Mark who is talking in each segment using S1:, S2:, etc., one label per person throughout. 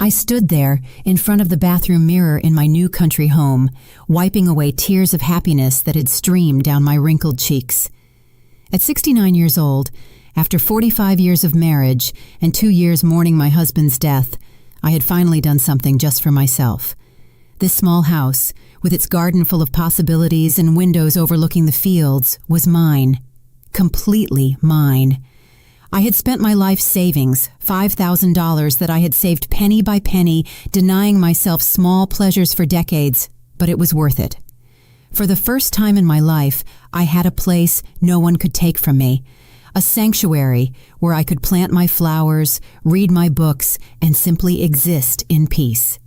S1: I stood there in front of the bathroom mirror in my new country home, wiping away tears of happiness that had streamed down my wrinkled cheeks. At 69 years old, after 45 years of marriage and 2 years mourning my husband's death, I had finally done something just for myself. This small house, with its garden full of possibilities and windows overlooking the fields, was mine. Completely mine. I had spent my life savings, $5,000 that I had saved penny by penny, denying myself small pleasures for decades, but it was worth it. For the first time in my life, I had a place no one could take from me, a sanctuary where I could plant my flowers, read my books, and simply exist in peace.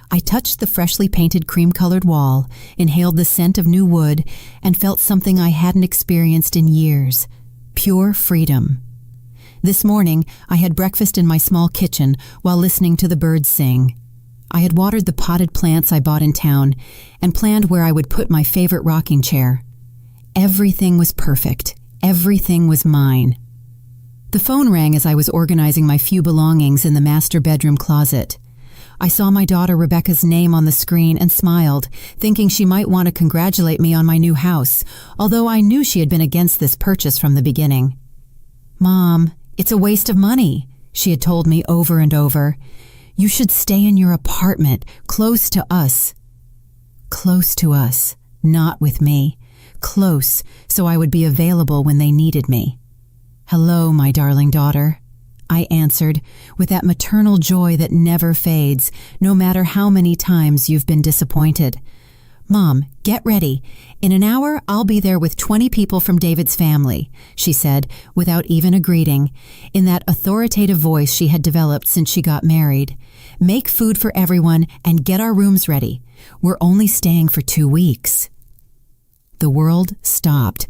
S1: I touched the freshly painted cream-colored wall, inhaled the scent of new wood, and felt something I hadn't experienced in years: pure freedom. This morning, I had breakfast in my small kitchen while listening to the birds sing. I had watered the potted plants I bought in town and planned where I would put my favorite rocking chair. Everything was perfect. Everything was mine. The phone rang as I was organizing my few belongings in the master bedroom closet. I saw my daughter Rebecca's name on the screen and smiled, thinking she might want to congratulate me on my new house, although I knew she had been against this purchase from the beginning. "Mom, it's a waste of money," she had told me over and over. "You should stay in your apartment, close to us." Close to us, not with me. Close, so I would be available when they needed me. "Hello, my darling daughter," I answered, with that maternal joy that never fades, no matter how many times you've been disappointed. "Mom, get ready. In an hour, I'll be there with 20 people from David's family," she said, without even a greeting, in that authoritative voice she had developed since she got married. "Make food for everyone and get our rooms ready. We're only staying for 2 weeks." The world stopped.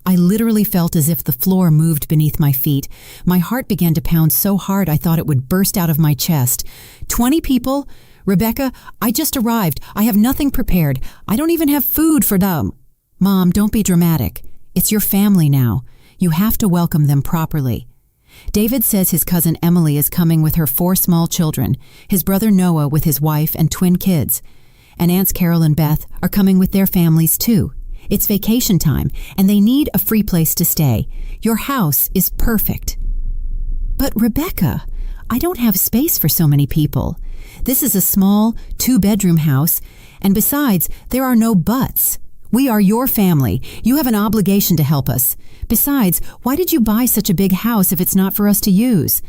S1: I literally felt as if the floor moved beneath my feet. My heart began to pound so hard I thought it would burst out of my chest. 20 people? "Rebecca, I just arrived. I have nothing prepared. I don't even have food for them." "Mom, don't be dramatic. It's your family now. You have to welcome them properly. David says his cousin Emily is coming with her 4 small children, his brother Noah with his wife and twin kids, and Aunts Carol and Beth are coming with their families too. It's vacation time, and they need a free place to stay. Your house is perfect." "But Rebecca, I don't have space for so many people. This is a small 2-bedroom house, and besides, there are no buts. We are your family. You have an obligation to help us. Besides, why did you buy such a big house if it's not for us to use?"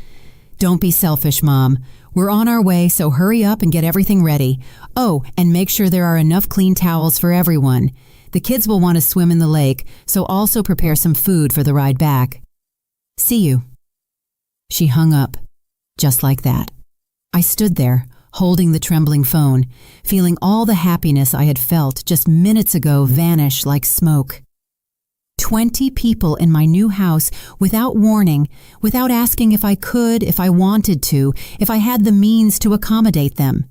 S1: "Don't be selfish, Mom. We're on our way, so hurry up and get everything ready. Oh, and make sure there are enough clean towels for everyone. The kids will want to swim in the lake, so also prepare some food for the ride back. See you." She hung up, just like that. I stood there, holding the trembling phone, feeling all the happiness I had felt just minutes ago vanish like smoke. 20 people in my new house without warning, without asking if I could, if I wanted to, if I had the means to accommodate them.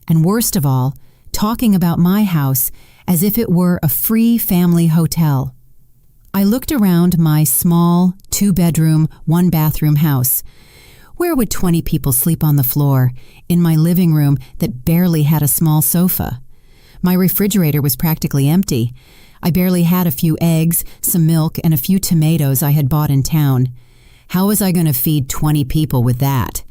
S1: And worst of all, talking about my house as if it were a free family hotel. I looked around my small 2-bedroom, 1-bathroom house. Where would 20 people sleep on the floor, in my living room that barely had a small sofa? My refrigerator was practically empty. I barely had a few eggs, some milk, and a few tomatoes I had bought in town. How was I going to feed 20 people with that?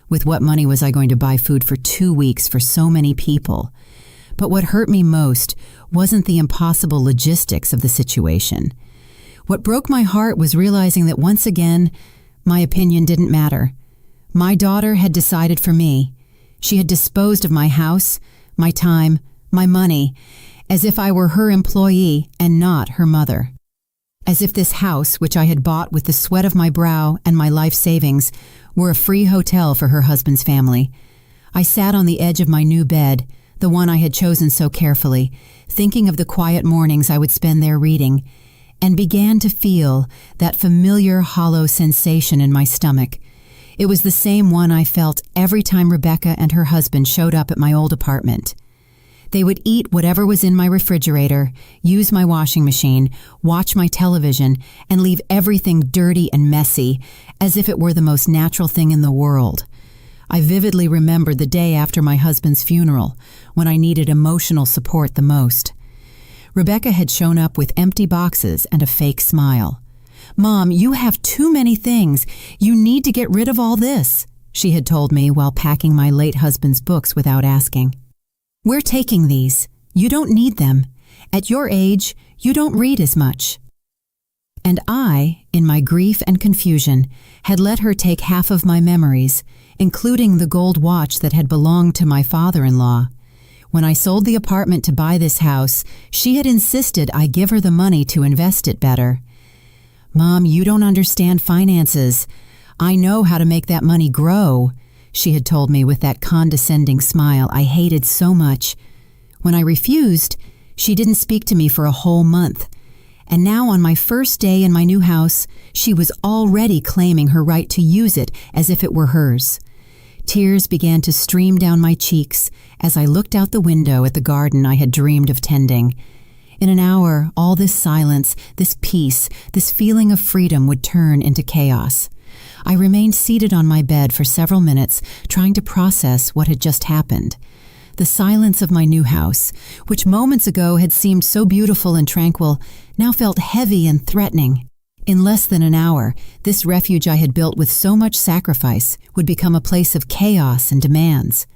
S1: With what money was I going to buy food for 2 weeks for so many people? But what hurt me most wasn't the impossible logistics of the situation. What broke my heart was realizing that once again, my opinion didn't matter. My daughter had decided for me. She had disposed of my house, my time, my money, as if I were her employee and not her mother. As if this house, which I had bought with the sweat of my brow and my life savings, were a free hotel for her husband's family. I sat on the edge of my new bed, the one I had chosen so carefully, thinking of the quiet mornings I would spend there reading, and began to feel that familiar hollow sensation in my stomach. It was the same one I felt every time Rebecca and her husband showed up at my old apartment. They would eat whatever was in my refrigerator, use my washing machine, watch my television, and leave everything dirty and messy, as if it were the most natural thing in the world. I vividly remembered the day after my husband's funeral, when I needed emotional support the most. Rebecca had shown up with empty boxes and a fake smile. "Mom, you have too many things. You need to get rid of all this," she had told me while packing my late husband's books without asking. "We're taking these. You don't need them. At your age, you don't read as much." And I, in my grief and confusion, had let her take half of my memories, including the gold watch that had belonged to my father-in-law. When I sold the apartment to buy this house, she had insisted I give her the money to invest it better. "Mom, you don't understand finances. I know how to make that money grow," she had told me with that condescending smile I hated so much. When I refused, she didn't speak to me for a whole month. And now on my first day in my new house, she was already claiming her right to use it as if it were hers. Tears began to stream down my cheeks as I looked out the window at the garden I had dreamed of tending. In an hour, all this silence, this peace, this feeling of freedom would turn into chaos. I remained seated on my bed for several minutes, trying to process what had just happened. The silence of my new house, which moments ago had seemed so beautiful and tranquil, now felt heavy and threatening. In less than an hour, this refuge I had built with so much sacrifice would become a place of chaos and demands.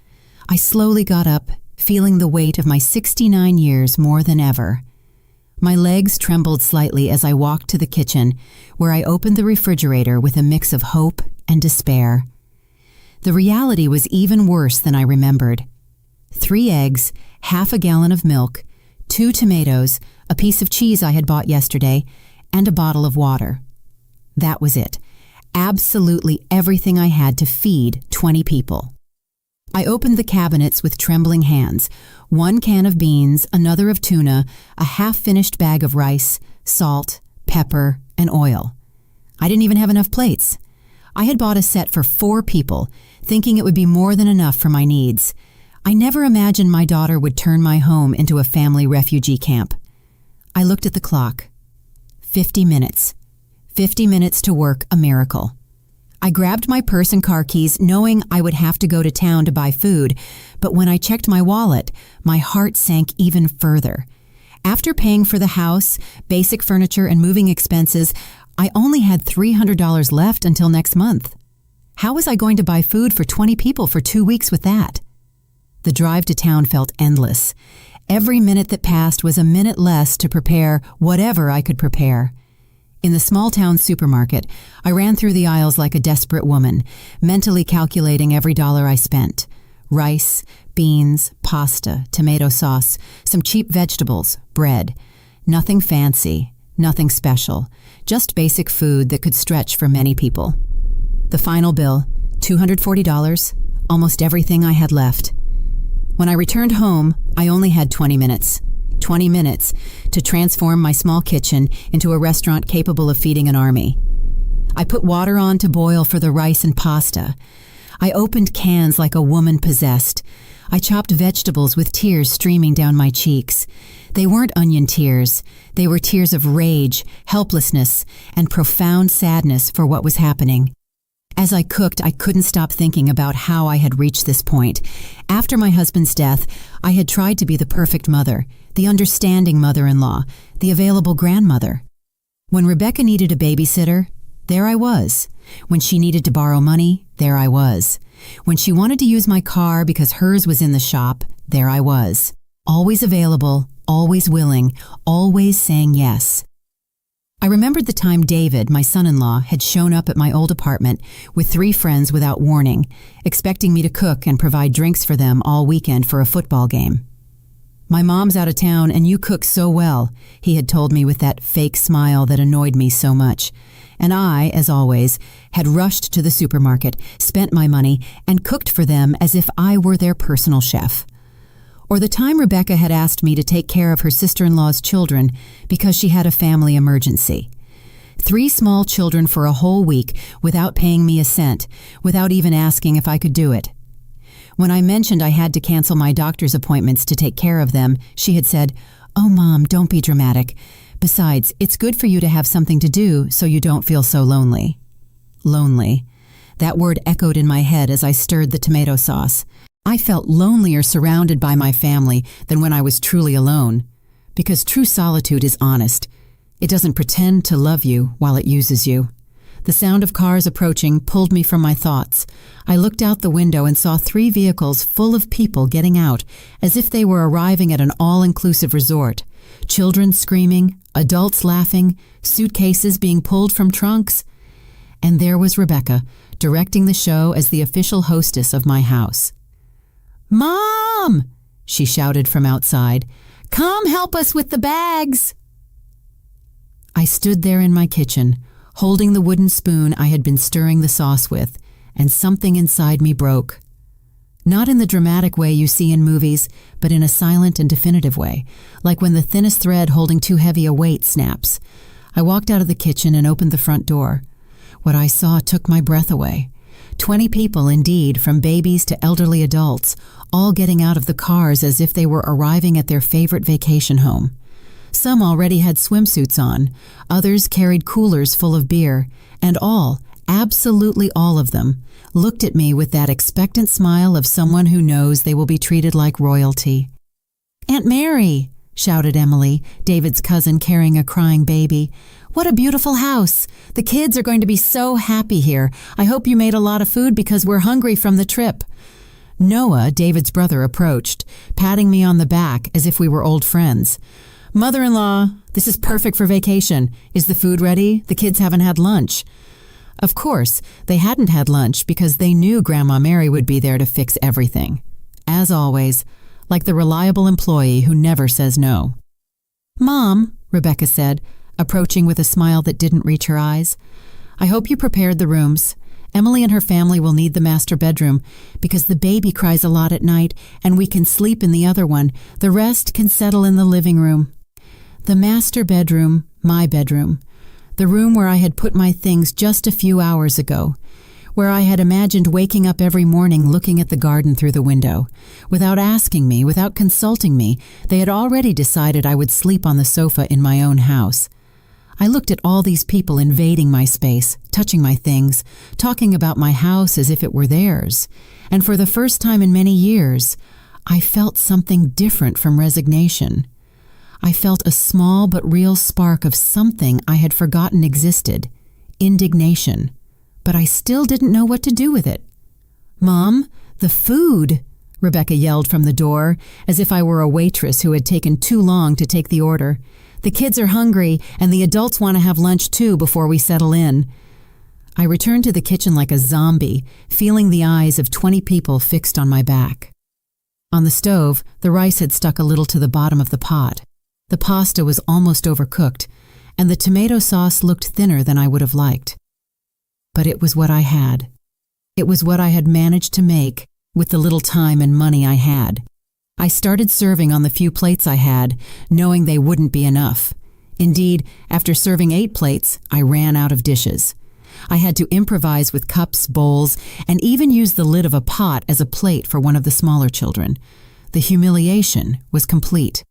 S1: I slowly got up, feeling the weight of my 69 years more than ever. My legs trembled slightly as I walked to the kitchen, where I opened the refrigerator with a mix of hope and despair. The reality was even worse than I remembered. 3 eggs, half a gallon of milk, 2 tomatoes, a piece of cheese I had bought yesterday, and a bottle of water. That was it. Absolutely everything I had to feed 20 people. I opened the cabinets with trembling hands. 1 can of beans, another of tuna, a half-finished bag of rice, salt, pepper, and oil. I didn't even have enough plates. I had bought a set for 4 people, thinking it would be more than enough for my needs. I never imagined my daughter would turn my home into a family refugee camp. I looked at the clock. 50 minutes. 50 minutes to work a miracle. I grabbed my purse and car keys, knowing I would have to go to town to buy food, but when I checked my wallet, my heart sank even further. After paying for the house, basic furniture, and moving expenses, I only had $300 left until next month. How was I going to buy food for 20 people for 2 weeks with that? The drive to town felt endless. Every minute that passed was a minute less to prepare whatever I could prepare. In the small-town supermarket, I ran through the aisles like a desperate woman, mentally calculating every dollar I spent. Rice, beans, pasta, tomato sauce, some cheap vegetables, bread. Nothing fancy, nothing special, just basic food that could stretch for many people. The final bill, $240, almost everything I had left. When I returned home, I only had 20 minutes. 20 minutes to transform my small kitchen into a restaurant capable of feeding an army. I put water on to boil for the rice and pasta. I opened cans like a woman possessed. I chopped vegetables with tears streaming down my cheeks. They weren't onion tears. They were tears of rage, helplessness, and profound sadness for what was happening. As I cooked, I couldn't stop thinking about how I had reached this point. After my husband's death, I had tried to be the perfect mother, the understanding mother-in-law, the available grandmother. When Rebecca needed a babysitter, there I was. When she needed to borrow money, there I was. When she wanted to use my car because hers was in the shop, there I was. Always available, always willing, always saying yes. I remembered the time David, my son-in-law, had shown up at my old apartment with 3 friends without warning, expecting me to cook and provide drinks for them all weekend for a football game. "My mom's out of town and you cook so well," he had told me with that fake smile that annoyed me so much. And I, as always, had rushed to the supermarket, spent my money, and cooked for them as if I were their personal chef. Or the time Rebecca had asked me to take care of her sister-in-law's children because she had a family emergency. 3 small children for a whole week without paying me a cent, without even asking if I could do it. When I mentioned I had to cancel my doctor's appointments to take care of them, she had said, "Oh, Mom, don't be dramatic. Besides, it's good for you to have something to do so you don't feel so lonely." Lonely. That word echoed in my head as I stirred the tomato sauce. I felt lonelier surrounded by my family than when I was truly alone. Because true solitude is honest. It doesn't pretend to love you while it uses you. The sound of cars approaching pulled me from my thoughts. I looked out the window and saw 3 vehicles full of people getting out, as if they were arriving at an all-inclusive resort. Children screaming, adults laughing, suitcases being pulled from trunks. And there was Rebecca, directing the show as the official hostess of my house. "Mom!" she shouted from outside. "Come help us with the bags!" I stood there in my kitchen, holding the wooden spoon I had been stirring the sauce with, and something inside me broke. Not in the dramatic way you see in movies, but in a silent and definitive way, like when the thinnest thread holding too heavy a weight snaps. I walked out of the kitchen and opened the front door. What I saw took my breath away. 20 people, indeed, from babies to elderly adults, all getting out of the cars as if they were arriving at their favorite vacation home. Some already had swimsuits on, others carried coolers full of beer, and all, absolutely all of them, looked at me with that expectant smile of someone who knows they will be treated like royalty. "Aunt Mary!" shouted Emily, David's cousin carrying a crying baby. "What a beautiful house! The kids are going to be so happy here. I hope you made a lot of food because we're hungry from the trip." Noah, David's brother, approached, patting me on the back as if we were old friends. "Mother-in-law, this is perfect for vacation. Is the food ready? The kids haven't had lunch." Of course, they hadn't had lunch because they knew Grandma Mary would be there to fix everything. As always, like the reliable employee who never says no. "Mom," Rebecca said, approaching with a smile that didn't reach her eyes, "I hope you prepared the rooms. Emily and her family will need the master bedroom because the baby cries a lot at night and we can sleep in the other one. The rest can settle in the living room." The master bedroom, my bedroom. The room where I had put my things just a few hours ago. Where I had imagined waking up every morning looking at the garden through the window. Without asking me, without consulting me, they had already decided I would sleep on the sofa in my own house. I looked at all these people invading my space, touching my things, talking about my house as if it were theirs. And for the first time in many years, I felt something different from resignation. I felt a small but real spark of something I had forgotten existed, indignation. But I still didn't know what to do with it. "Mom, the food!" Rebecca yelled from the door, as if I were a waitress who had taken too long to take the order. "The kids are hungry, and the adults want to have lunch too before we settle in." I returned to the kitchen like a zombie, feeling the eyes of 20 people fixed on my back. On the stove, the rice had stuck a little to the bottom of the pot. The pasta was almost overcooked, and the tomato sauce looked thinner than I would have liked. But it was what I had. It was what I had managed to make with the little time and money I had. I started serving on the few plates I had, knowing they wouldn't be enough. Indeed, after serving 8 plates, I ran out of dishes. I had to improvise with cups, bowls, and even use the lid of a pot as a plate for one of the smaller children. The humiliation was complete.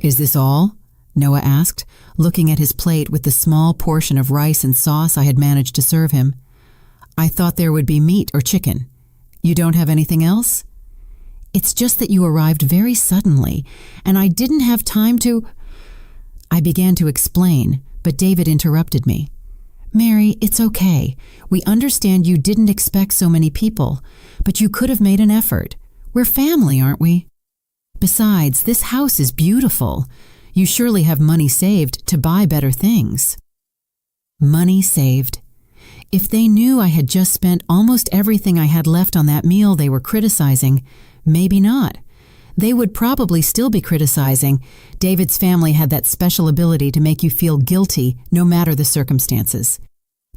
S1: "Is this all?" Noah asked, looking at his plate with the small portion of rice and sauce I had managed to serve him. "I thought there would be meat or chicken. You don't have anything else?" "It's just that you arrived very suddenly, and I didn't have time to—" I began to explain, but David interrupted me. "Mary, it's okay. We understand you didn't expect so many people, but you could have made an effort. We're family, aren't we? Besides, this house is beautiful. You surely have money saved to buy better things." Money saved. If they knew I had just spent almost everything I had left on that meal they were criticizing, maybe not. They would probably still be criticizing. David's family had that special ability to make you feel guilty no matter the circumstances.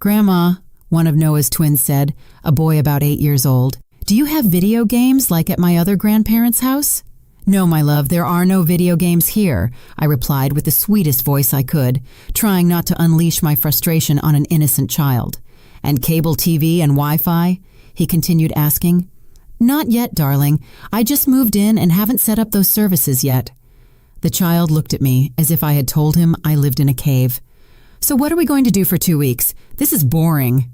S1: "Grandma," one of Noah's twins said, a boy about 8 years old, "do you have video games like at my other grandparents' house?" "No, my love, there are no video games here," I replied with the sweetest voice I could, trying not to unleash my frustration on an innocent child. "And cable TV and Wi-Fi?" he continued asking. "Not yet, darling. I just moved in and haven't set up those services yet." The child looked at me as if I had told him I lived in a cave. "So what are we going to do for 2 weeks? This is boring."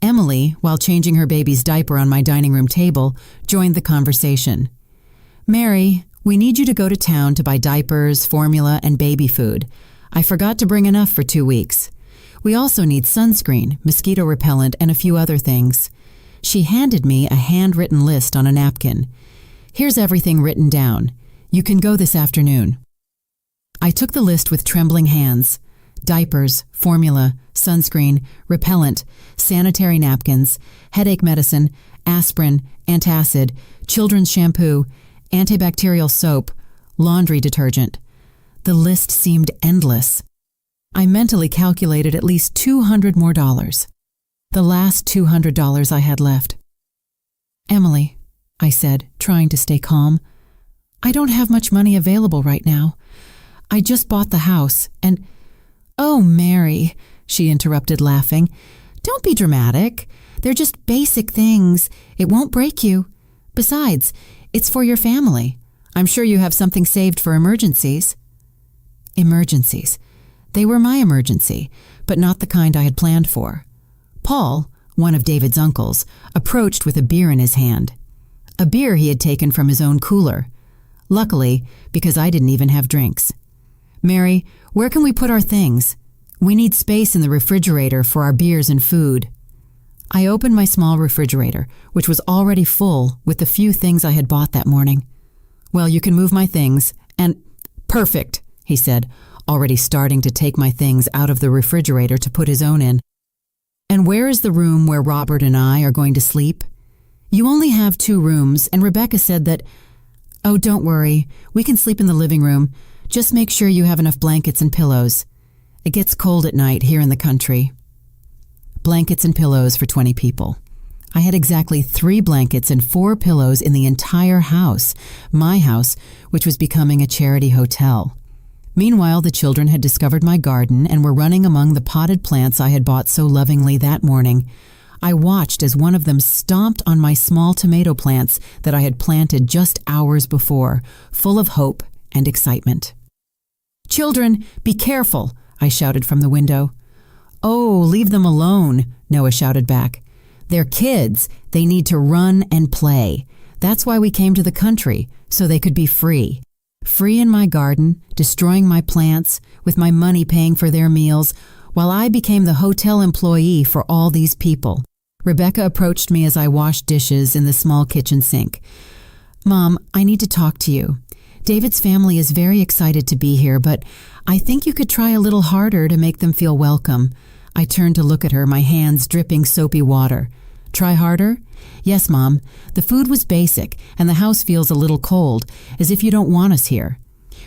S1: Emily, while changing her baby's diaper on my dining room table, joined the conversation. "Mary, we need you to go to town to buy diapers, formula, and baby food. I forgot to bring enough for 2 weeks. We also need sunscreen, mosquito repellent, and a few other things." She handed me a handwritten list on a napkin. "Here's everything written down. You can go this afternoon." I took the list with trembling hands. Diapers, formula, sunscreen, repellent, sanitary napkins, headache medicine, aspirin, antacid, children's shampoo, antibacterial soap, laundry detergent. The list seemed endless. I mentally calculated at least $200 more. The last $200 I had left. "Emily," I said, trying to stay calm, "I don't have much money available right now. I just bought the house and—" "Oh, Mary," she interrupted, laughing. "Don't be dramatic. They're just basic things. It won't break you. Besides, it's for your family. I'm sure you have something saved for emergencies." Emergencies. They were my emergency, but not the kind I had planned for. Paul, one of David's uncles, approached with a beer in his hand. A beer he had taken from his own cooler. Luckily, because I didn't even have drinks. "Mary, where can we put our things? We need space in the refrigerator for our beers and food." I opened my small refrigerator, which was already full with the few things I had bought that morning. "Well, you can move my things, and—" "Perfect," he said, already starting to take my things out of the refrigerator to put his own in. "And where is the room where Robert and I are going to sleep?" "You only have 2 rooms, and Rebecca said that—" "Oh, don't worry. We can sleep in the living room. Just make sure you have enough blankets and pillows. It gets cold at night here in the country." Blankets and pillows for 20 people. I had exactly 3 blankets and 4 pillows in the entire house, my house, which was becoming a charity hotel. Meanwhile, the children had discovered my garden and were running among the potted plants I had bought so lovingly that morning. I watched as one of them stomped on my small tomato plants that I had planted just hours before, full of hope and excitement. "Children, be careful," I shouted from the window. "Oh, leave them alone," Noah shouted back. "They're kids. They need to run and play. That's why we came to the country, so they could be free. Free in my garden, destroying my plants, with my money paying for their meals, while I became the hotel employee for all these people." Rebecca approached me as I washed dishes in the small kitchen sink. "Mom, I need to talk to you. David's family is very excited to be here, but I think you could try a little harder to make them feel welcome." I turned to look at her, my hands dripping soapy water. "Try harder?" "Yes, Mom. The food was basic, and the house feels a little cold, as if you don't want us here.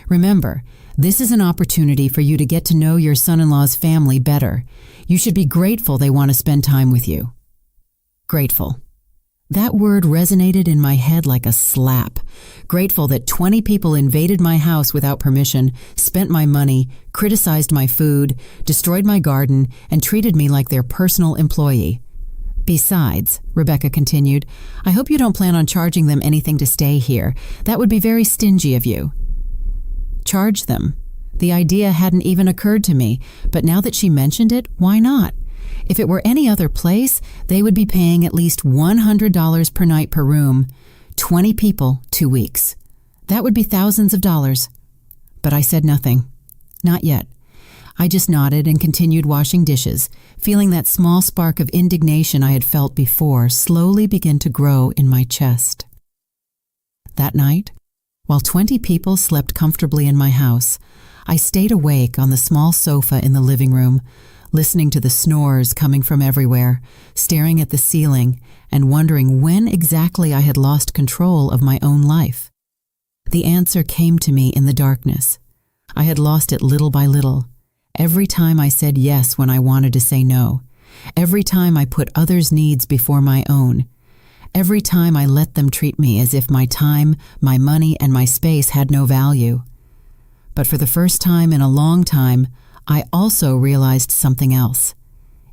S1: Remember, this is an opportunity for you to get to know your son-in-law's family better. You should be grateful they want to spend time with you." Grateful. That word resonated in my head like a slap. Grateful that 20 people invaded my house without permission, spent my money, criticized my food, destroyed my garden, and treated me like their personal employee. "Besides," Rebecca continued, "I hope you don't plan on charging them anything to stay here. That would be very stingy of you." Charge them. The idea hadn't even occurred to me, but now that she mentioned it, why not? If it were any other place, they would be paying at least $100 per night per room. 20 people, 2 weeks. That would be thousands of dollars. But I said nothing. Not yet. I just nodded and continued washing dishes, feeling that small spark of indignation I had felt before slowly begin to grow in my chest. That night, while 20 people slept comfortably in my house, I stayed awake on the small sofa in the living room, listening to the snores coming from everywhere, staring at the ceiling, and wondering when exactly I had lost control of my own life. The answer came to me in the darkness. I had lost it little by little. Every time I said yes when I wanted to say no. Every time I put others' needs before my own. Every time I let them treat me as if my time, my money, and my space had no value. But for the first time in a long time, I also realized something else.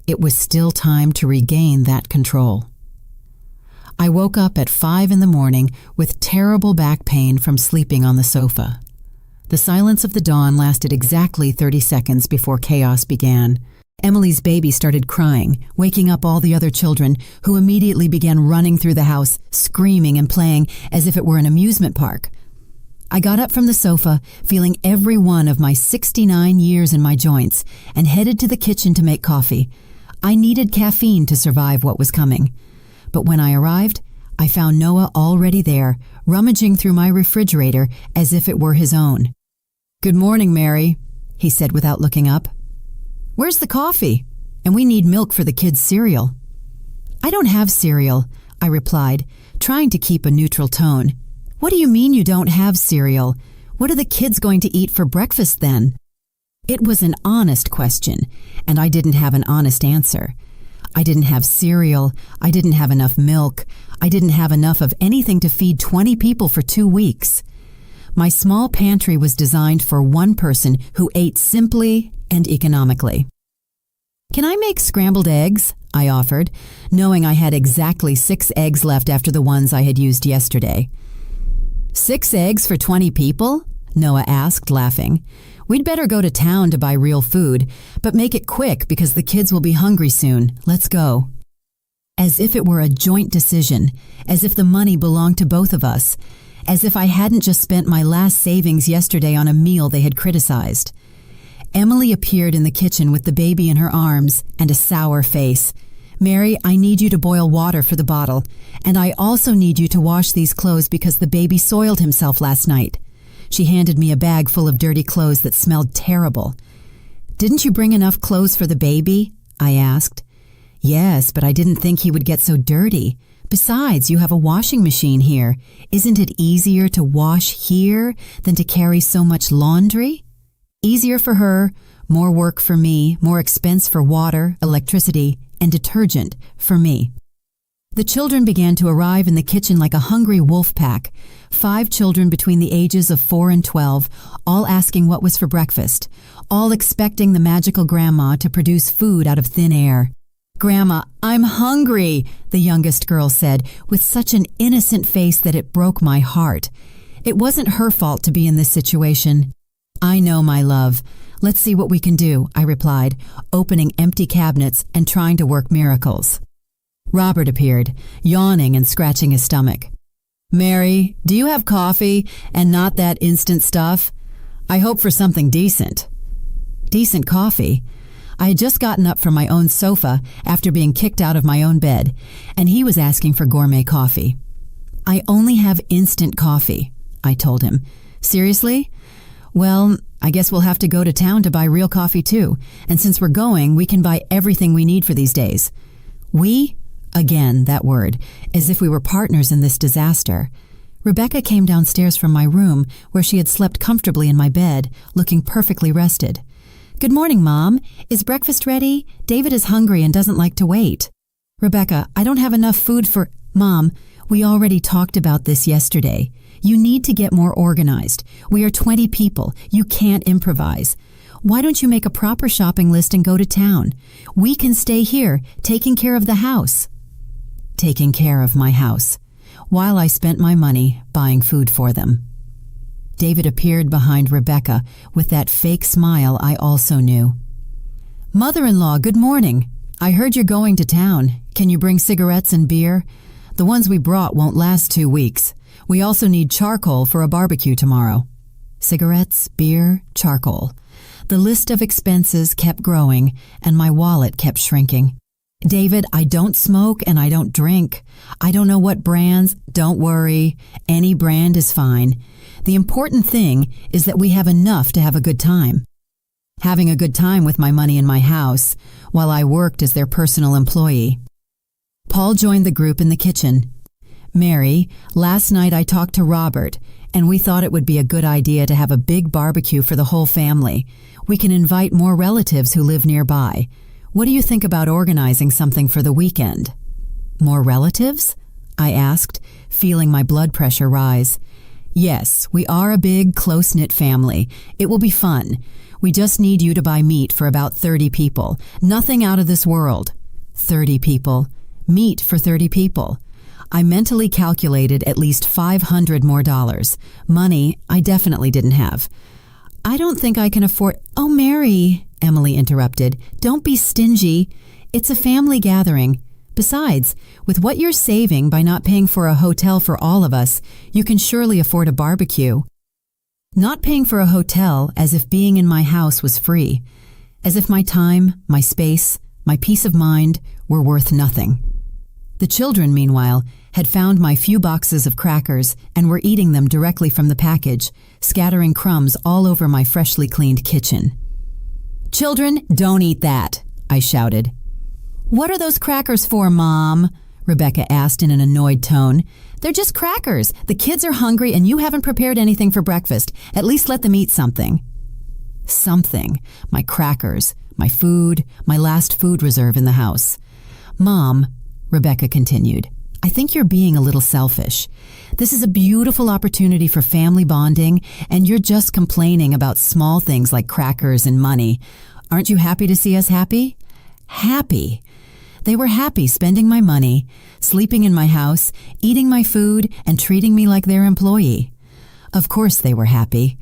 S1: It was still time to regain that control. I woke up at 5 in the morning with terrible back pain from sleeping on the sofa. The silence of the dawn lasted exactly 30 seconds before chaos began. Emily's baby started crying, waking up all the other children, who immediately began running through the house, screaming and playing as if it were an amusement park. I got up from the sofa, feeling every one of my 69 years in my joints, and headed to the kitchen to make coffee. I needed caffeine to survive what was coming. But when I arrived, I found Noah already there, rummaging through my refrigerator as if it were his own. "Good morning, Mary," he said without looking up. "Where's the coffee? And we need milk for the kids' cereal." "I don't have cereal," I replied, trying to keep a neutral tone. "What do you mean you don't have cereal? What are the kids going to eat for breakfast then?" It was an honest question, and I didn't have an honest answer. I didn't have cereal, I didn't have enough milk, I didn't have enough of anything to feed 20 people for 2 weeks. My small pantry was designed for one person who ate simply and economically. "Can I make scrambled eggs?" I offered, knowing I had exactly 6 eggs left after the ones I had used yesterday. "6 eggs for 20 people?" Noah asked, laughing. "We'd better go to town to buy real food, but make it quick because the kids will be hungry soon. Let's go." As if it were a joint decision, as if the money belonged to both of us, as if I hadn't just spent my last savings yesterday on a meal they had criticized. Emily appeared in the kitchen with the baby in her arms and a sour face. "Mary, I need you to boil water for the bottle, and I also need you to wash these clothes because the baby soiled himself last night." She handed me a bag full of dirty clothes that smelled terrible. "Didn't you bring enough clothes for the baby?" I asked. "Yes, but I didn't think he would get so dirty. Besides, you have a washing machine here. Isn't it easier to wash here than to carry so much laundry?" Easier for her, more work for me, more expense for water, electricity, and detergent for me. The children began to arrive in the kitchen like a hungry wolf pack. 5 children between the ages of 4 and 12, all asking what was for breakfast, all expecting the magical grandma to produce food out of thin air. "Grandma, I'm hungry," the youngest girl said, with such an innocent face that it broke my heart. It wasn't her fault to be in this situation. "I know, my love. Let's see what we can do," I replied, opening empty cabinets and trying to work miracles. Robert appeared, yawning and scratching his stomach. "Mary, do you have coffee and not that instant stuff? I hope for something decent." Decent coffee? I had just gotten up from my own sofa after being kicked out of my own bed, and he was asking for gourmet coffee. "I only have instant coffee," I told him. "Seriously? Well, I guess we'll have to go to town to buy real coffee too, and since we're going, we can buy everything we need for these days." "We?" Again, that word, as if we were partners in this disaster. Rebecca came downstairs from my room, where she had slept comfortably in my bed, looking perfectly rested. "Good morning, Mom. Is breakfast ready? David is hungry and doesn't like to wait." "Rebecca, I don't have enough food for—" "Mom, we already talked about this yesterday. You need to get more organized. We are 20 people. You can't improvise. Why don't you make a proper shopping list and go to town? We can stay here, taking care of the house." Taking care of my house, while I spent my money buying food for them. David appeared behind Rebecca with that fake smile I also knew. "Mother-in-law, good morning. I heard you're going to town. Can you bring cigarettes and beer? The ones we brought won't last 2 weeks. We also need charcoal for a barbecue tomorrow." Cigarettes, beer, charcoal. The list of expenses kept growing, and my wallet kept shrinking. "David, I don't smoke and I don't drink. I don't know what brands." "Don't worry. Any brand is fine. The important thing is that we have enough to have a good time." Having a good time with my money in my house, while I worked as their personal employee. Paul joined the group in the kitchen. "Mary, last night I talked to Robert, and we thought it would be a good idea to have a big barbecue for the whole family. We can invite more relatives who live nearby. What do you think about organizing something for the weekend?" "More relatives?" I asked, feeling my blood pressure rise. "Yes, we are a big, close-knit family. It will be fun. We just need you to buy meat for about 30 people. Nothing out of this world." 30 people. Meat for 30 people. I mentally calculated at least $500 more. Money I definitely didn't have. I don't think I can afford— Oh, Mary, Emily interrupted, don't be stingy. It's a family gathering. Besides, with what you're saving by not paying for a hotel for all of us, you can surely afford a barbecue. Not paying for a hotel as if being in my house was free, as if my time, my space, my peace of mind were worth nothing. The children, meanwhile, had found my few boxes of crackers and were eating them directly from the package, scattering crumbs all over my freshly cleaned kitchen. "Children, don't eat that," I shouted. "What are those crackers for, Mom?" Rebecca asked in an annoyed tone. "They're just crackers. The kids are hungry and you haven't prepared anything for breakfast. At least let them eat something." Something. My crackers, my food, my last food reserve in the house. "Mom," Rebecca continued, "I think you're being a little selfish. This is a beautiful opportunity for family bonding, and you're just complaining about small things like crackers and money. Aren't you happy to see us happy?" Happy. They were happy spending my money, sleeping in my house, eating my food, and treating me like their employee. Of course they were happy.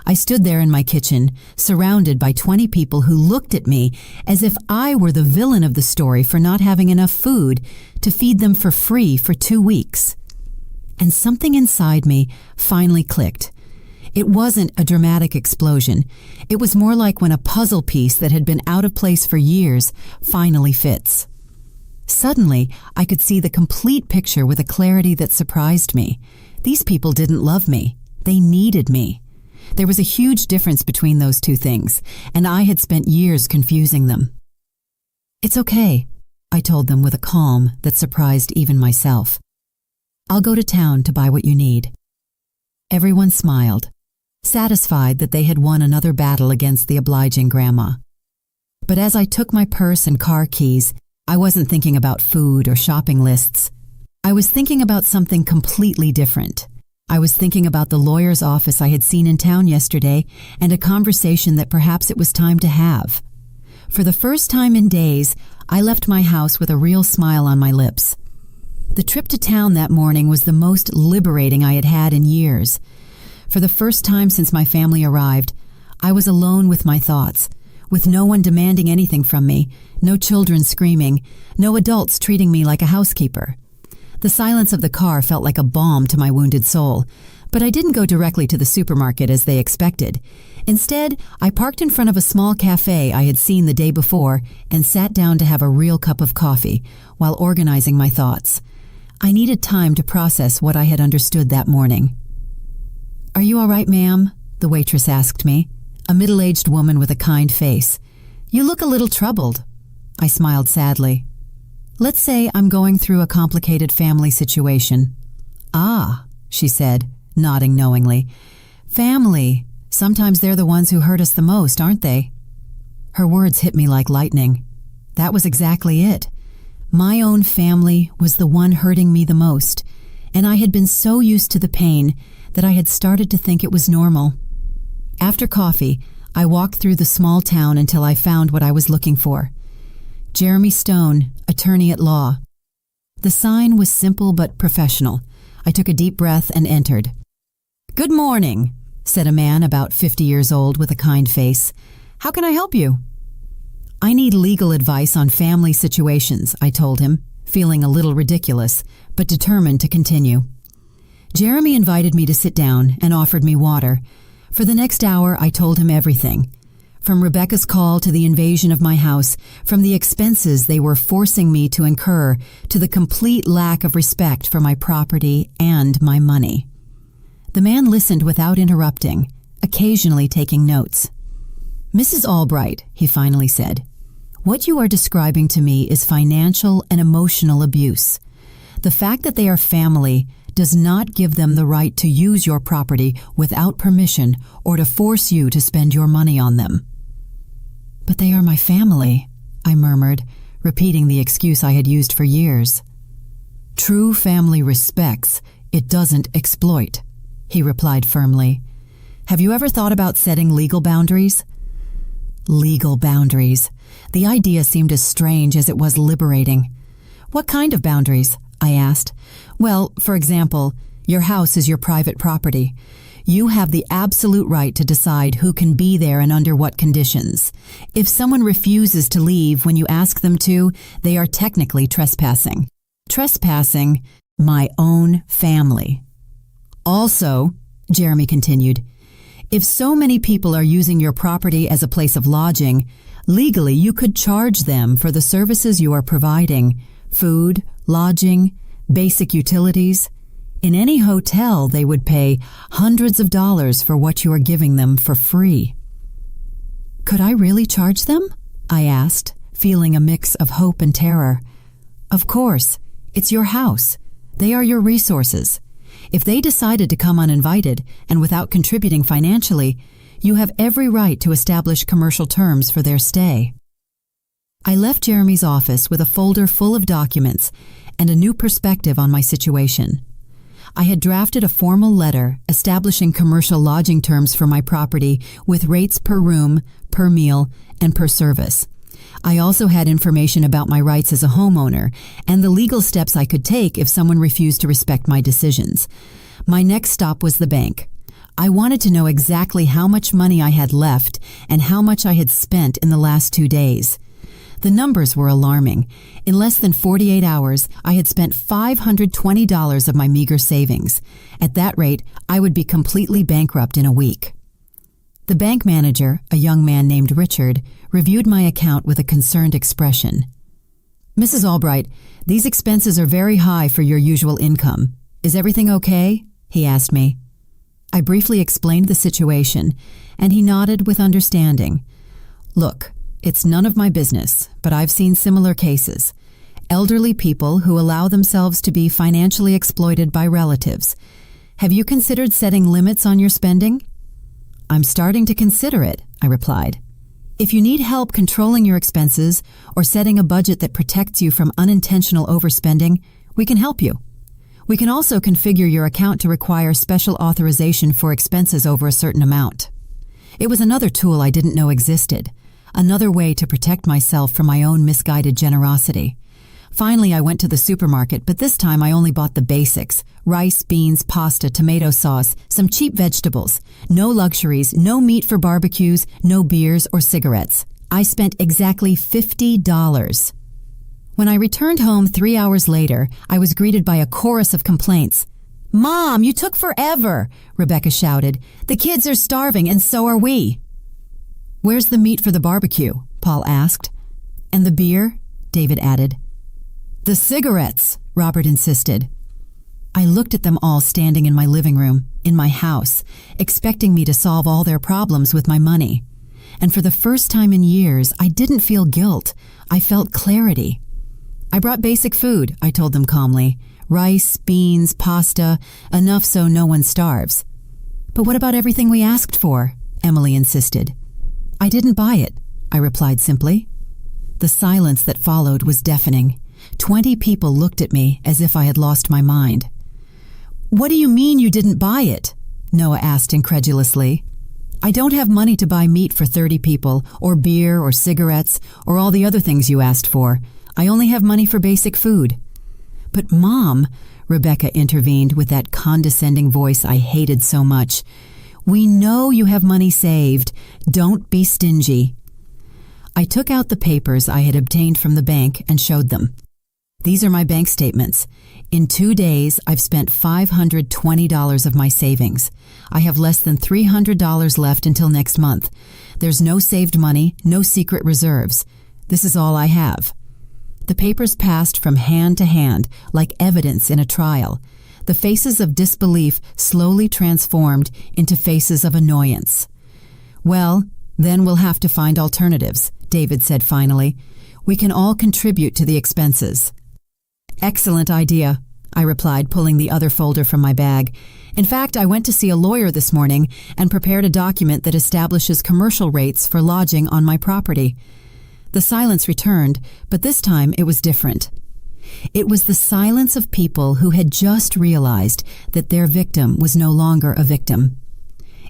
S1: I stood there in my kitchen, surrounded by 20 people who looked at me as if I were the villain of the story for not having enough food to feed them for free for 2 weeks. And something inside me finally clicked. It wasn't a dramatic explosion. It was more like when a puzzle piece that had been out of place for years finally fits. Suddenly, I could see the complete picture with a clarity that surprised me. These people didn't love me. They needed me. There was a huge difference between those two things, and I had spent years confusing them. "It's okay," I told them with a calm that surprised even myself. "I'll go to town to buy what you need." Everyone smiled, satisfied that they had won another battle against the obliging grandma. But as I took my purse and car keys, I wasn't thinking about food or shopping lists. I was thinking about something completely different. I was thinking about the lawyer's office I had seen in town yesterday and a conversation that perhaps it was time to have. For the first time in days, I left my house with a real smile on my lips. The trip to town that morning was the most liberating I had had in years. For the first time since my family arrived, I was alone with my thoughts, with no one demanding anything from me, no children screaming, no adults treating me like a housekeeper. The silence of the car felt like a balm to my wounded soul, but I didn't go directly to the supermarket as they expected. Instead, I parked in front of a small cafe I had seen the day before and sat down to have a real cup of coffee while organizing my thoughts. I needed time to process what I had understood that morning. "Are you all right, ma'am?" the waitress asked me, a middle-aged woman with a kind face. "You look a little troubled." I smiled sadly. "Let's say I'm going through a complicated family situation." "Ah," she said, nodding knowingly. "Family. Sometimes they're the ones who hurt us the most, aren't they?" Her words hit me like lightning. That was exactly it. My own family was the one hurting me the most, and I had been so used to the pain that I had started to think it was normal. After coffee, I walked through the small town until I found what I was looking for. Jeremy Stone, attorney at law. The sign was simple but professional. I took a deep breath and entered. "Good morning," said a man about 50 years old with a kind face. "How can I help you?" "I need legal advice on family situations," I told him, feeling a little ridiculous, but determined to continue. Jeremy invited me to sit down and offered me water. For the next hour, I told him everything. From Rebecca's call to the invasion of my house, from the expenses they were forcing me to incur to the complete lack of respect for my property and my money. The man listened without interrupting, occasionally taking notes. "Mrs. Albright," he finally said, "what you are describing to me is financial and emotional abuse. The fact that they are family does not give them the right to use your property without permission or to force you to spend your money on them." "But they are my family," I murmured, repeating the excuse I had used for years. "True family respects, it doesn't exploit," he replied firmly. "Have you ever thought about setting legal boundaries?" Legal boundaries. The idea seemed as strange as it was liberating. "What kind of boundaries?" I asked. "Well, for example, your house is your private property. You have the absolute right to decide who can be there and under what conditions. If someone refuses to leave when you ask them to, they are technically trespassing. Trespassing my own family. Also, Jeremy continued, if so many people are using your property as a place of lodging, legally you could charge them for the services you are providing, food, lodging, basic utilities. In any hotel, they would pay hundreds of dollars for what you are giving them for free. Could I really charge them? I asked, feeling a mix of hope and terror. Of course, it's your house. They are your resources. If they decided to come uninvited and without contributing financially, you have every right to establish commercial terms for their stay. I left Jeremy's office with a folder full of documents and a new perspective on my situation. I had drafted a formal letter establishing commercial lodging terms for my property with rates per room, per meal, and per service. I also had information about my rights as a homeowner and the legal steps I could take if someone refused to respect my decisions. My next stop was the bank. I wanted to know exactly how much money I had left and how much I had spent in the last 2 days. The numbers were alarming. In less than 48 hours, I had spent $520 of my meager savings. At that rate, I would be completely bankrupt in a week. The bank manager, a young man named Richard, reviewed my account with a concerned expression. Mrs. Albright, these expenses are very high for your usual income. Is everything okay? He asked me. I briefly explained the situation, and he nodded with understanding. Look, it's none of my business, but I've seen similar cases. Elderly people who allow themselves to be financially exploited by relatives. Have you considered setting limits on your spending? I'm starting to consider it, I replied. If you need help controlling your expenses or setting a budget that protects you from unintentional overspending, we can help you. We can also configure your account to require special authorization for expenses over a certain amount. It was another tool I didn't know existed, another way to protect myself from my own misguided generosity. Finally, I went to the supermarket, but this time I only bought the basics: rice, beans, pasta, tomato sauce, some cheap vegetables. No luxuries, no meat for barbecues, no beers or cigarettes. I spent exactly $50. When I returned home 3 hours later, I was greeted by a chorus of complaints. "Mom, you took forever," Rebecca shouted. "The kids are starving and so are we." "Where's the meat for the barbecue?" Paul asked. "And the beer?" David added. "The cigarettes," Robert insisted. I looked at them all standing in my living room, in my house, expecting me to solve all their problems with my money. And for the first time in years, I didn't feel guilt. I felt clarity. "I brought basic food," I told them calmly. "Rice, beans, pasta, enough so no one starves." "But what about everything we asked for?" Emily insisted. "I didn't buy it," I replied simply. The silence that followed was deafening. 20 people looked at me as if I had lost my mind. "What do you mean you didn't buy it?" Noah asked incredulously. "I don't have money to buy meat for 30 people, or beer, or cigarettes, or all the other things you asked for. I only have money for basic food." "But Mom," Rebecca intervened with that condescending voice I hated so much, "we know you have money saved. Don't be stingy." I took out the papers I had obtained from the bank and showed them. "These are my bank statements. In 2 days, I've spent $520 of my savings. I have less than $300 left until next month. There's no saved money, no secret reserves. This is all I have." The papers passed from hand to hand like evidence in a trial. The faces of disbelief slowly transformed into faces of annoyance. "Well, then we'll have to find alternatives," David said finally. "We can all contribute to the expenses." "Excellent idea," I replied, pulling the other folder from my bag. "In fact, I went to see a lawyer this morning and prepared a document that establishes commercial rates for lodging on my property." The silence returned, but this time it was different. It was the silence of people who had just realized that their victim was no longer a victim.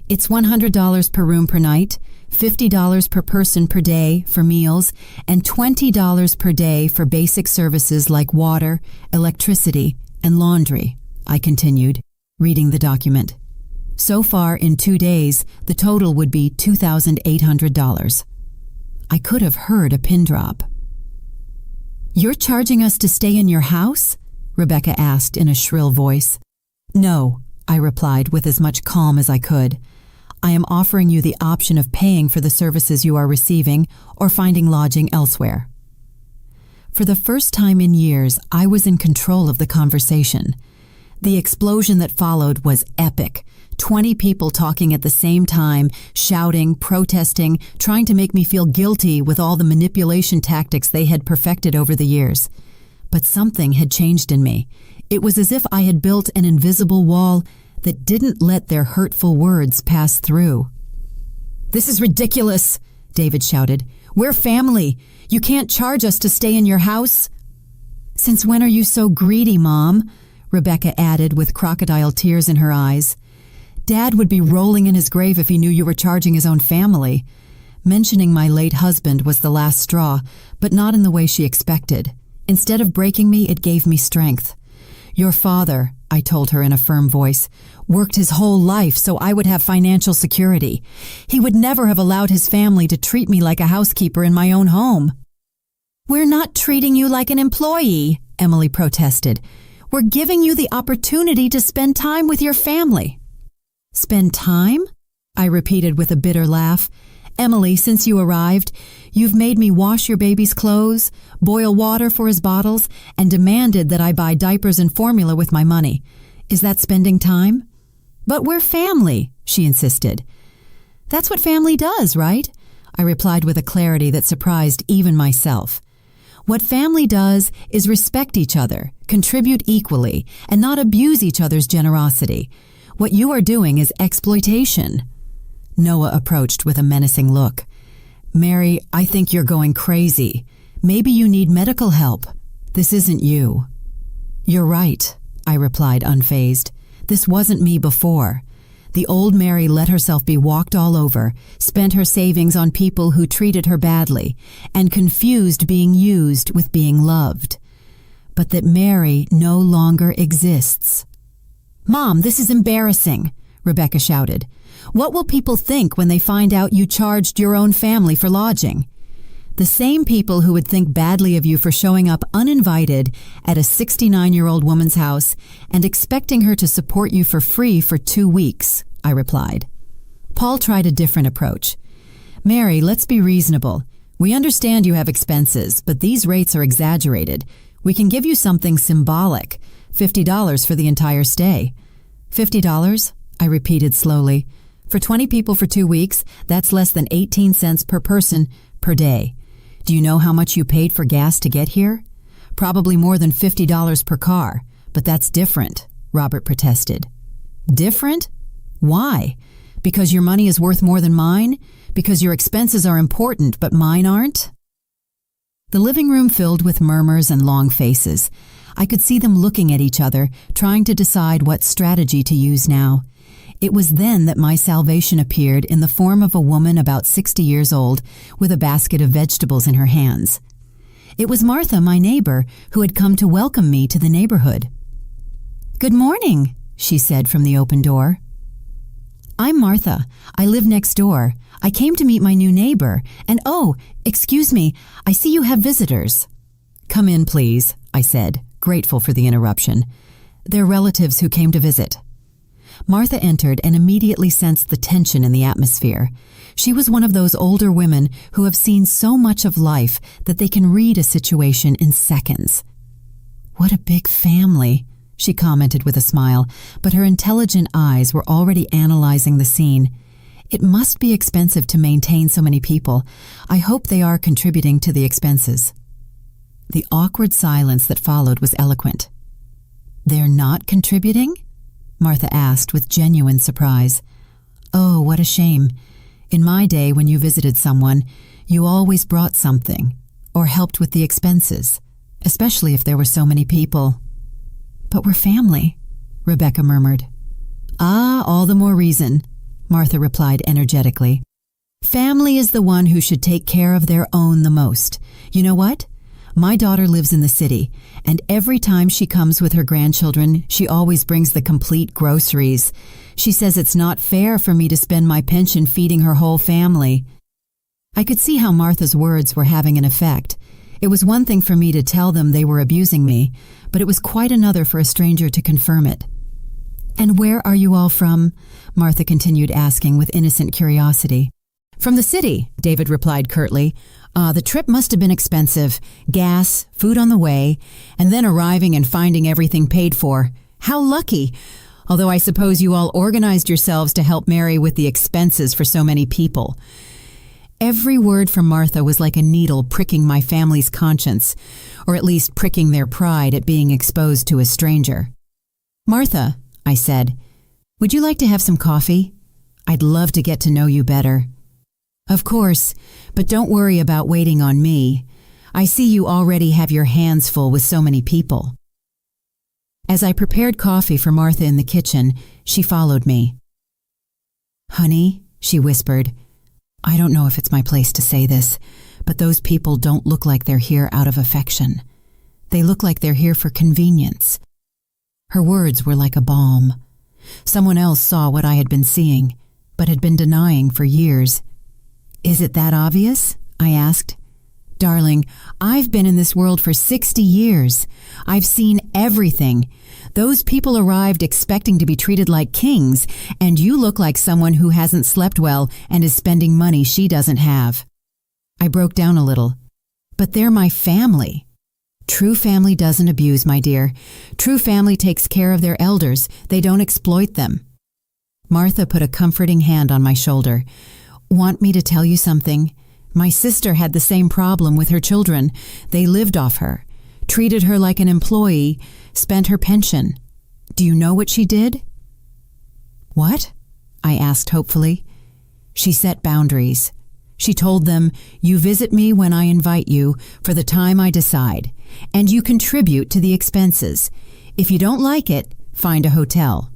S1: "It's $100 per room per night, $50 per person per day for meals, and $20 per day for basic services like water, electricity, and laundry," I continued, reading the document. So far, in 2 days, the total would be $2,800. I could have heard a pin drop. "You're charging us to stay in your house?" Rebecca asked in a shrill voice. "No," I replied with as much calm as I could. "I am offering you the option of paying for the services you are receiving or finding lodging elsewhere." For the first time in years, I was in control of the conversation. The explosion that followed was epic. 20 people talking at the same time, shouting, protesting, trying to make me feel guilty with all the manipulation tactics they had perfected over the years. But something had changed in me. It was as if I had built an invisible wall that didn't let their hurtful words pass through. "This is ridiculous," David shouted. "We're family. You can't charge us to stay in your house." "Since when are you so greedy, Mom?" Rebecca added with crocodile tears in her eyes. "Dad would be rolling in his grave if he knew you were charging his own family." Mentioning my late husband was the last straw, but not in the way she expected. Instead of breaking me, it gave me strength. "Your father," I told her in a firm voice, "worked his whole life so I would have financial security. He would never have allowed his family to treat me like a housekeeper in my own home." "We're not treating you like an employee," Emily protested. "We're giving you the opportunity to spend time with your family." "Spend time?" I repeated with a bitter laugh. "Emily, since you arrived, you've made me wash your baby's clothes, boil water for his bottles, and demanded that I buy diapers and formula with my money. Is that spending time?" "But we're family," she insisted. "That's what family does, right?" I replied with a clarity that surprised even myself. "What family does is respect each other, contribute equally, and not abuse each other's generosity. What you are doing is exploitation." Noah approached with a menacing look. "Mary, I think you're going crazy. Maybe you need medical help. This isn't you." "You're right," I replied unfazed. "This wasn't me before." The old Mary let herself be walked all over, spent her savings on people who treated her badly, and confused being used with being loved. But that Mary no longer exists. "Mom, this is embarrassing," Rebecca shouted. "What will people think when they find out you charged your own family for lodging?" The same people who would think badly of you for showing up uninvited at a 69-year-old woman's house and expecting her to support you for free for 2 weeks, I replied. Paul tried a different approach. "Mary, let's be reasonable. We understand you have expenses, but these rates are exaggerated. We can give you something symbolic, $50 for the entire stay." $50? I repeated slowly. "For 20 people for 2 weeks, that's less than 18 cents per person per day. Do you know how much you paid for gas to get here? Probably more than $50 per car, but that's different," Robert protested. "Different? Why? Because your money is worth more than mine? Because your expenses are important, but mine aren't?" The living room filled with murmurs and long faces. I could see them looking at each other, trying to decide what strategy to use now. It was then that my salvation appeared in the form of a woman about 60 years old with a basket of vegetables in her hands. It was Martha, my neighbor, who had come to welcome me to the neighborhood. "Good morning," she said from the open door. "I'm Martha. I live next door. I came to meet my new neighbor, and oh, excuse me, I see you have visitors." "Come in, please," I said, grateful for the interruption. "They're relatives who came to visit." Martha entered and immediately sensed the tension in the atmosphere. She was one of those older women who have seen so much of life that they can read a situation in seconds. "What a big family," she commented with a smile, but her intelligent eyes were already analyzing the scene. "It must be expensive to maintain so many people. I hope they are contributing to the expenses." The awkward silence that followed was eloquent. "They're not contributing?" Martha asked with genuine surprise. "Oh, what a shame. In my day, when you visited someone, you always brought something, or helped with the expenses, especially if there were so many people." "But we're family," Rebecca murmured. "Ah, all the more reason," Martha replied energetically. "Family is the one who should take care of their own the most. You know what? My daughter lives in the city, and every time she comes with her grandchildren, she always brings the complete groceries. She says it's not fair for me to spend my pension feeding her whole family. I could see how Martha's words were having an effect. It was one thing for me to tell them they were abusing me, but it was quite another for a stranger to confirm it. "And where are you all from?" Martha continued asking with innocent curiosity. "From the city," David replied curtly. The trip must have been expensive. Gas, food on the way, and then arriving and finding everything paid for. How lucky! Although I suppose you all organized yourselves to help Mary with the expenses for so many people." Every word from Martha was like a needle pricking my family's conscience, or at least pricking their pride at being exposed to a stranger. "Martha," I said, "would you like to have some coffee? I'd love to get to know you better." "Of course, but don't worry about waiting on me. I see you already have your hands full with so many people." As I prepared coffee for Martha in the kitchen, she followed me. "Honey," she whispered, "I don't know if it's my place to say this, but those people don't look like they're here out of affection. They look like they're here for convenience." Her words were like a balm. Someone else saw what I had been seeing, but had been denying for years. "Is it that obvious?" I asked. "Darling, I've been in this world for 60 years. I've seen everything. Those people arrived expecting to be treated like kings, and you look like someone who hasn't slept well and is spending money she doesn't have." I broke down a little. "But they're my family." "True family doesn't abuse, my dear. True family takes care of their elders. They don't exploit them." Martha put a comforting hand on my shoulder. "Want me to tell you something? My sister had the same problem with her children. They lived off her, treated her like an employee, spent her pension. Do you know what she did?" "What?" I asked hopefully. "She set boundaries. She told them, 'You visit me when I invite you, for the time I decide, and you contribute to the expenses. If you don't like it, find a hotel.'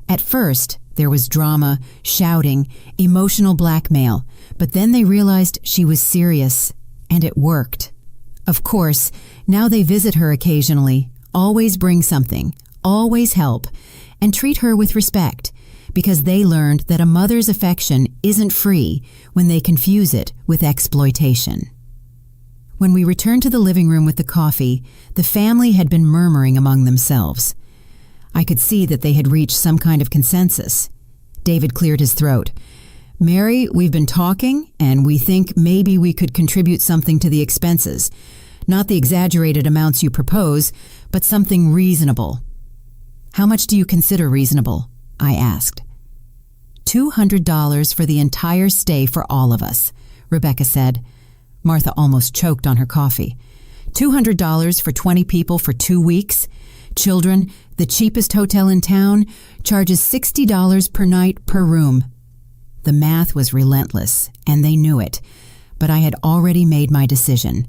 S1: At first, there was drama, shouting, emotional blackmail, but then they realized she was serious, and it worked. Of course, now they visit her occasionally, always bring something, always help, and treat her with respect, because they learned that a mother's affection isn't free when they confuse it with exploitation." When we returned to the living room with the coffee, the family had been murmuring among themselves. I could see that they had reached some kind of consensus. David cleared his throat. "Mary, we've been talking, and we think maybe we could contribute something to the expenses. Not the exaggerated amounts you propose, but something reasonable." "How much do you consider reasonable?" I asked. $200 for the entire stay for all of us," Rebecca said. Martha almost choked on her coffee. $200 for 20 people for 2 weeks? Children, the cheapest hotel in town, charges $60 per night per room. The math was relentless, and they knew it, but I had already made my decision.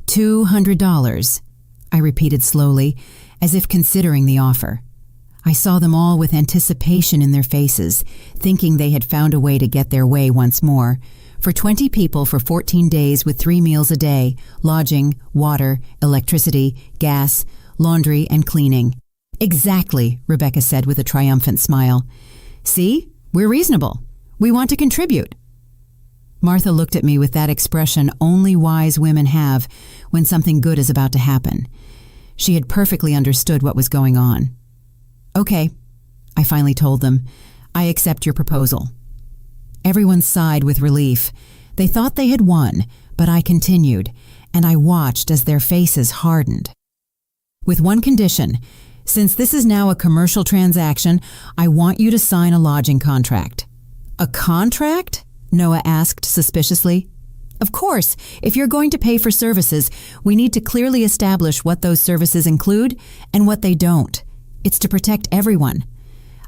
S1: $200, I repeated slowly, as if considering the offer. I saw them all with anticipation in their faces, thinking they had found a way to get their way once more. For 20 people for 14 days with 3 meals a day, lodging, water, electricity, gas, laundry, and cleaning. "Exactly," Rebecca said with a triumphant smile. "See, we're reasonable. We want to contribute." Martha looked at me with that expression only wise women have when something good is about to happen. She had perfectly understood what was going on. "Okay," I finally told them. "I accept your proposal." Everyone sighed with relief. They thought they had won, but I continued, and I watched as their faces hardened. "With one condition. Since this is now a commercial transaction, I want you to sign a lodging contract." "A contract?" Noah asked suspiciously. "Of course, if you're going to pay for services, we need to clearly establish what those services include and what they don't. It's to protect everyone."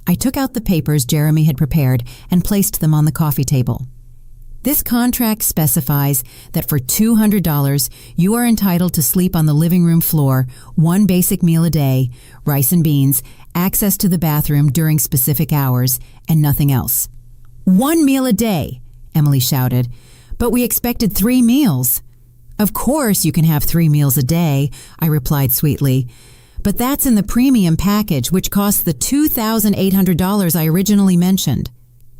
S1: I took out the papers Jeremy had prepared and placed them on the coffee table. "This contract specifies that for $200, you are entitled to sleep on the living room floor, 1 basic meal a day, rice and beans, access to the bathroom during specific hours, and nothing else." "1 meal a day," Emily shouted. "But we expected 3 meals." Of course you can have 3 meals a day, I replied sweetly. But that's in the premium package, which costs the $2,800 I originally mentioned.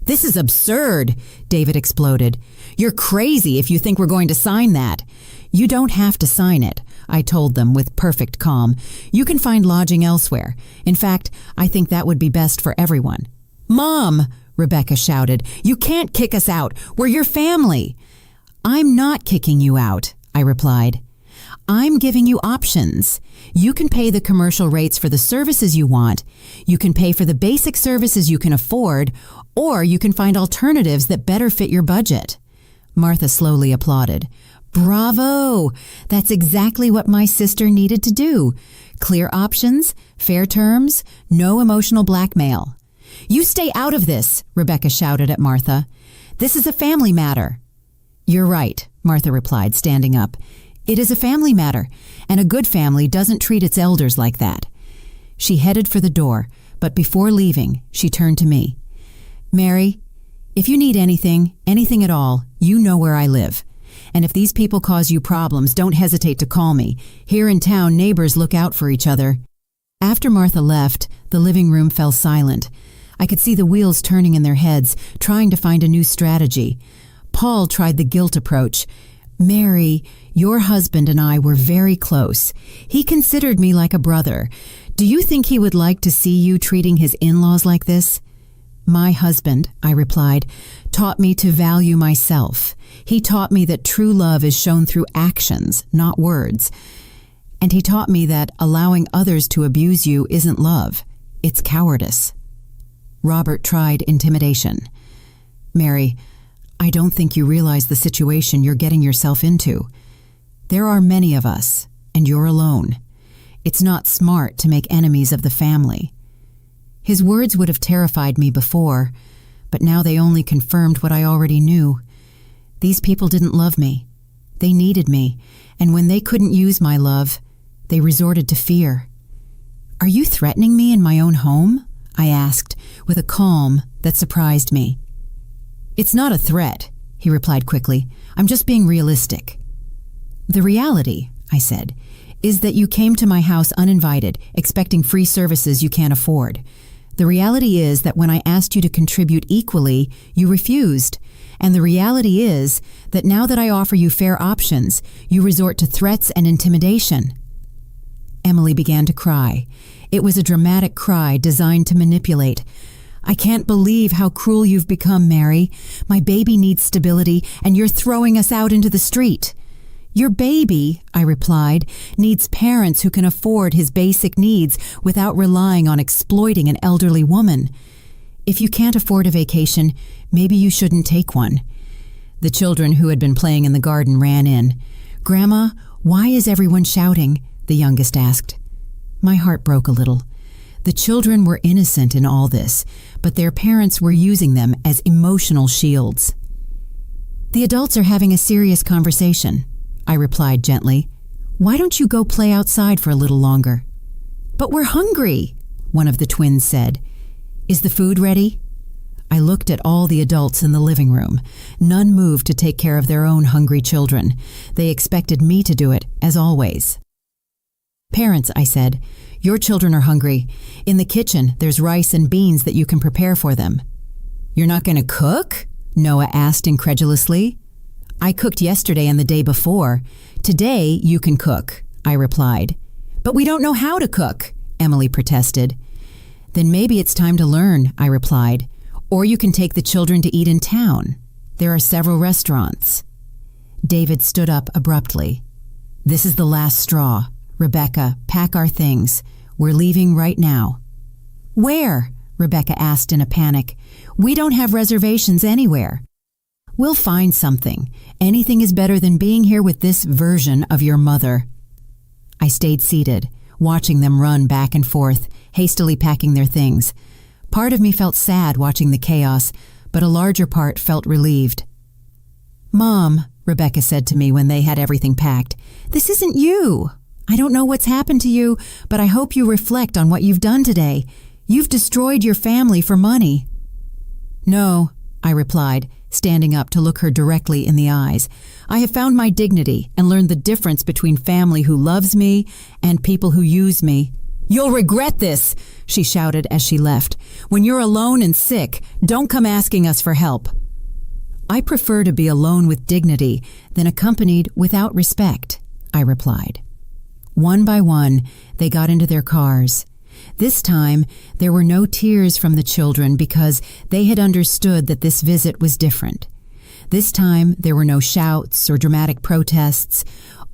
S1: This is absurd, David exploded. You're crazy if you think we're going to sign that. You don't have to sign it, I told them with perfect calm. You can find lodging elsewhere. In fact, I think that would be best for everyone. Mom, Rebecca shouted, you can't kick us out. We're your family. I'm not kicking you out, I replied. I'm giving you options. You can pay the commercial rates for the services you want. You can pay for the basic services you can afford, or you can find alternatives that better fit your budget. Martha slowly applauded. Bravo! That's exactly what my sister needed to do. Clear options, fair terms, no emotional blackmail. You stay out of this, Rebecca shouted at Martha. This is a family matter. You're right, Martha replied, standing up. It is a family matter, and a good family doesn't treat its elders like that. She headed for the door, but before leaving, she turned to me. Mary, if you need anything at all, you know where I live. And if these people cause you problems, don't hesitate to call me. Here in town, neighbors look out for each other. After Martha left, the living room fell silent. I could see the wheels turning in their heads, trying to find a new strategy. Paul tried the guilt approach. Mary, your husband and I were very close. He considered me like a brother. Do you think he would like to see you treating his in-laws like this? My husband, I replied, taught me to value myself. He taught me that true love is shown through actions, not words. And he taught me that allowing others to abuse you isn't love, it's cowardice. Robert tried intimidation. Mary, I don't think you realize the situation you're getting yourself into. There are many of us, and you're alone. It's not smart to make enemies of the family. His words would have terrified me before, but now they only confirmed what I already knew. These people didn't love me. They needed me, and when they couldn't use my love, they resorted to fear. Are you threatening me in my own home? I asked, with a calm that surprised me. It's not a threat, he replied quickly. I'm just being realistic. The reality, I said, is that you came to my house uninvited, expecting free services you can't afford. The reality is that when I asked you to contribute equally, you refused. And the reality is that now that I offer you fair options, you resort to threats and intimidation. Emily began to cry. It was a dramatic cry designed to manipulate. I can't believe how cruel you've become, Mary. My baby needs stability, and you're throwing us out into the street. Your baby, I replied, needs parents who can afford his basic needs without relying on exploiting an elderly woman. If you can't afford a vacation, maybe you shouldn't take one. The children who had been playing in the garden ran in. Grandma, why is everyone shouting? The youngest asked. My heart broke a little. The children were innocent in all this, but their parents were using them as emotional shields. The adults are having a serious conversation, I replied gently. Why don't you go play outside for a little longer? But we're hungry, one of the twins said. Is the food ready? I looked at all the adults in the living room. None moved to take care of their own hungry children. They expected me to do it, as always. Parents, I said, your children are hungry. In the kitchen, there's rice and beans that you can prepare for them. You're not going to cook? Noah asked incredulously. I cooked yesterday and the day before. Today, you can cook, I replied. But we don't know how to cook, Emily protested. Then maybe it's time to learn, I replied. Or you can take the children to eat in town. There are several restaurants. David stood up abruptly. This is the last straw. Rebecca, pack our things. We're leaving right now. Where? Rebecca asked in a panic. We don't have reservations anywhere. We'll find something. Anything is better than being here with this version of your mother. I stayed seated, watching them run back and forth, hastily packing their things. Part of me felt sad watching the chaos, but a larger part felt relieved. Mom, Rebecca said to me when they had everything packed, this isn't you. I don't know what's happened to you, but I hope you reflect on what you've done today. You've destroyed your family for money. No, I replied, standing up to look her directly in the eyes. "I have found my dignity and learned the difference between family who loves me and people who use me." "You'll regret this," she shouted as she left. "When you're alone and sick, don't come asking us for help." "I prefer to be alone with dignity than accompanied without respect," I replied. One by one, they got into their cars. This time, there were no tears from the children because they had understood that this visit was different. This time, there were no shouts or dramatic protests,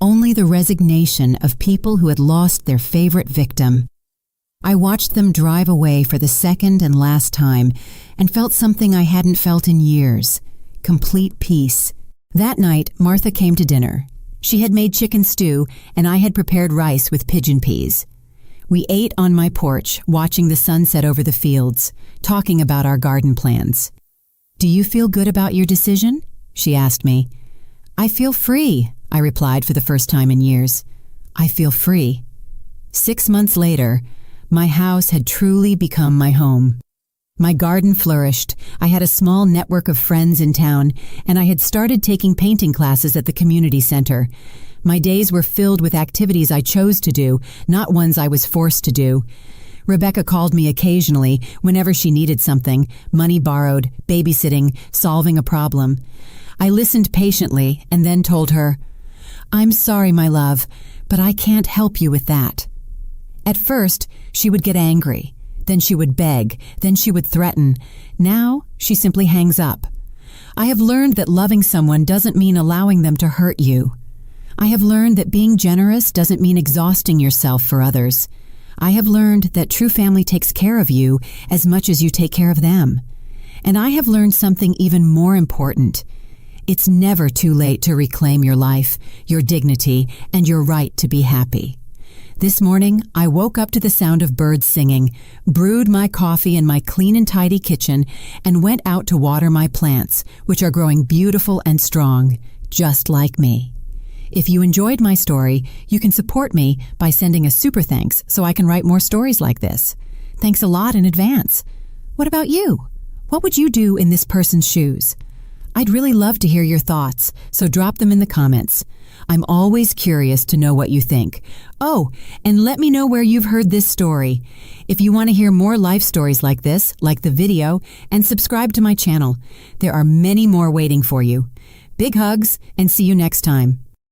S1: only the resignation of people who had lost their favorite victim. I watched them drive away for the second and last time and felt something I hadn't felt in years: complete peace. That night, Martha came to dinner. She had made chicken stew, and I had prepared rice with pigeon peas. We ate on my porch, watching the sunset over the fields, talking about our garden plans. "Do you feel good about your decision?" she asked me. "I feel free," I replied for the first time in years. I feel free. 6 months later, my house had truly become my home. My garden flourished, I had a small network of friends in town, and I had started taking painting classes at the community center. My days were filled with activities I chose to do, not ones I was forced to do. Rebecca called me occasionally whenever she needed something: money borrowed, babysitting, solving a problem. I listened patiently and then told her, "I'm sorry, my love, but I can't help you with that." At first, she would get angry. Then she would beg. Then she would threaten. Now, she simply hangs up. I have learned that loving someone doesn't mean allowing them to hurt you. I have learned that being generous doesn't mean exhausting yourself for others. I have learned that true family takes care of you as much as you take care of them. And I have learned something even more important. It's never too late to reclaim your life, your dignity, and your right to be happy. This morning, I woke up to the sound of birds singing, brewed my coffee in my clean and tidy kitchen, and went out to water my plants, which are growing beautiful and strong, just like me. If you enjoyed my story, you can support me by sending a super thanks so I can write more stories like this. Thanks a lot in advance. What about you? What would you do in this person's shoes? I'd really love to hear your thoughts, so drop them in the comments. I'm always curious to know what you think. Oh, and let me know where you've heard this story. If you want to hear more life stories like this, like the video, and subscribe to my channel. There are many more waiting for you. Big hugs, and see you next time.